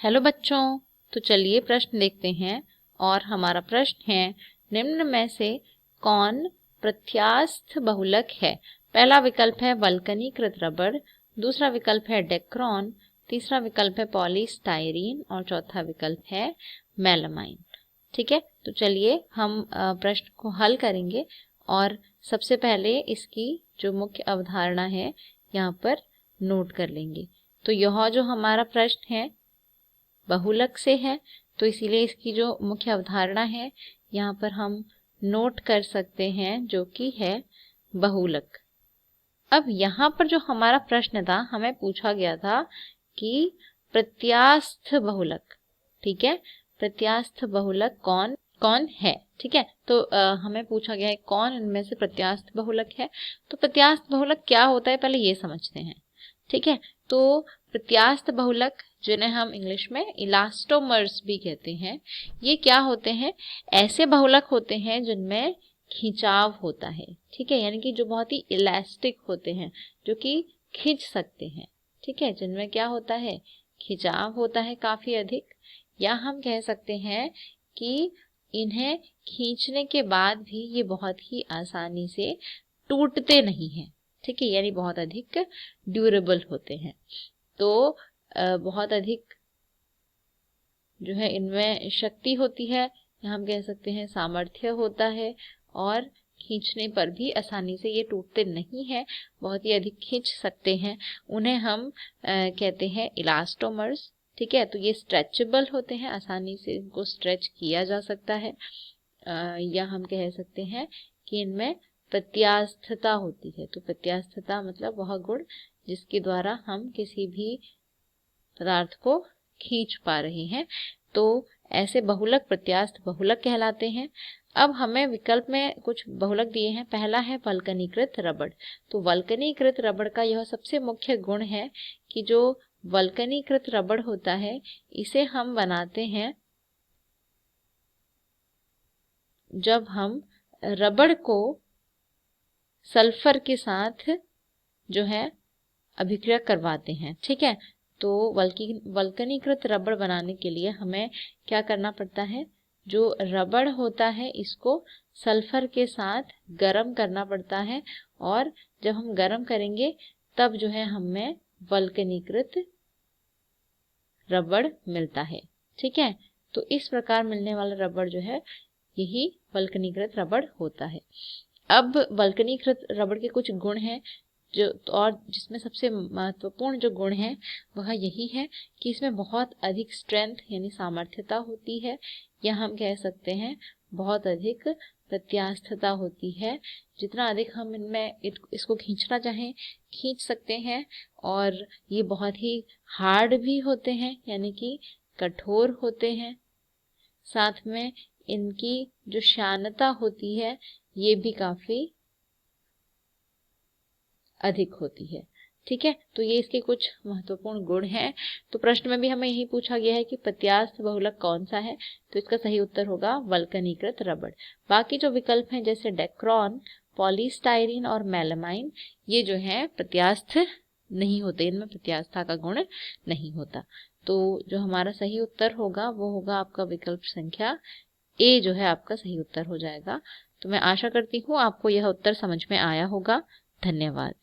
Hello बच्चों, तो चलिए प्रश्न देखते हैं। और हमारा प्रश्न है, निम्न में से कौन प्रत्यास्थ बहुलक है? पहला विकल्प है वल्कनीकृत रबड़, दूसरा विकल्प है डेक्रॉन, तीसरा विकल्प है पॉलीस्टाइरीन और चौथा विकल्प है मेलामाइन। ठीक है, तो चलिए हम प्रश्न को हल करेंगे। और सबसे पहले इसकी जो मुख्य अवधारणा है यहाँ पर नोट कर लेंगे। तो यह जो हमारा प्रश्न है बहुलक से है, तो इसीलिए इसकी जो मुख्य अवधारणा है यहाँ पर हम नोट कर सकते हैं, जो कि है बहुलक। अब यहाँ पर जो हमारा प्रश्न था, हमें पूछा गया था कि प्रत्यास्थ बहुलक, ठीक है, प्रत्यास्थ बहुलक कौन कौन है। ठीक है, तो हमें पूछा गया है कौन इनमें से प्रत्यास्थ बहुलक है। तो प्रत्यास्थ बहुलक क्या होता है, पहले ये समझते हैं। ठीक है, तो प्रत्यास्थ बहुलक, जिन्हें हम इंग्लिश में इलास्टोमर्स भी कहते हैं, ये क्या होते हैं? ऐसे बहुलक होते हैं जिनमें खिंचाव होता है। ठीक है, यानी कि जो बहुत ही इलास्टिक होते हैं, जो कि खींच सकते हैं। ठीक है, जिनमें क्या होता है? खिंचाव होता है काफी अधिक। या हम कह सकते हैं कि इन्हें खींचने के बाद भी ये बहुत ही आसानी से टूटते नहीं हैं। ठीक है, यानी बहुत अधिक ड्यूरेबल होते हैं। तो बहुत अधिक जो है इनमें शक्ति होती है, या हम कह सकते हैं सामर्थ्य होता है, और खींचने पर भी आसानी से ये टूटते नहीं हैं, बहुत ही अधिक खींच सकते हैं। उन्हें हम कहते हैं इलास्टोमर्स। ठीक है, तो ये स्ट्रेचेबल होते हैं, आसानी से इनको स्ट्रेच किया जा सकता है। या हम कह सकते हैं कि इनमें प्रत्यास्थता होती है। तो प्रत्यास्थता मतलब वह गुण जिसके द्वारा हम किसी भी पदार्थ को खींच पा रहे हैं। तो ऐसे बहुलक प्रत्यास्थ बहुलक कहलाते हैं। अब हमें विकल्प में कुछ बहुलक दिए हैं। पहला है वल्कनीकृत रबड़। तो वल्कनीकृत रबड़ का यह सबसे मुख्य गुण है कि जो वल्कनीकृत रबड़ होता है, इसे हम बनाते हैं जब हम रबड़ को सल्फर के साथ जो है अभिक्रिया करवाते हैं। ठीक है, तो वल्कनीकृत रबड़ बनाने के लिए हमें क्या करना पड़ता है? जो रबड़ होता है इसको सल्फर के साथ गर्म करना पड़ता है, और जब हम गर्म करेंगे तब जो है हमें वल्कनीकृत रबड़ मिलता है। ठीक है, तो इस प्रकार मिलने वाला रबड़ जो है, यही वल्कनीकृत रबड़ होता है। अब वल्कनीकृत रबड़ के कुछ गुण हैं, जो और जिसमें सबसे महत्वपूर्ण जो गुण है वह यही है कि इसमें बहुत अधिक स्ट्रेंथ यानी सामर्थ्यता होती है, या हम कह सकते हैं बहुत अधिक प्रत्यास्थता होती है। जितना अधिक हम इनमें इसको खींचना चाहें खींच सकते हैं। और ये बहुत ही हार्ड भी होते हैं, यानी कि कठोर होते हैं। साथ में इनकी जो श्यानता होती है ये भी काफी अधिक होती है। ठीक है, तो ये इसके कुछ महत्वपूर्ण गुण हैं। तो प्रश्न में भी हमें यही पूछा गया है कि प्रत्यास्थ बहुलक कौन सा है, तो इसका सही उत्तर होगा वल्कनीकृत रबड़। बाकी जो विकल्प हैं जैसे डेक्रॉन, पॉलीस्टाइरीन और मेलामाइन, ये जो है प्रत्यास्थ नहीं होते, इनमें प्रत्यास्थता का गुण नहीं होता। तो जो हमारा सही उत्तर होगा वो होगा आपका विकल्प संख्या ए, जो है आपका सही उत्तर हो जाएगा। तो मैं आशा करती हूँ आपको यह उत्तर समझ में आया होगा। धन्यवाद।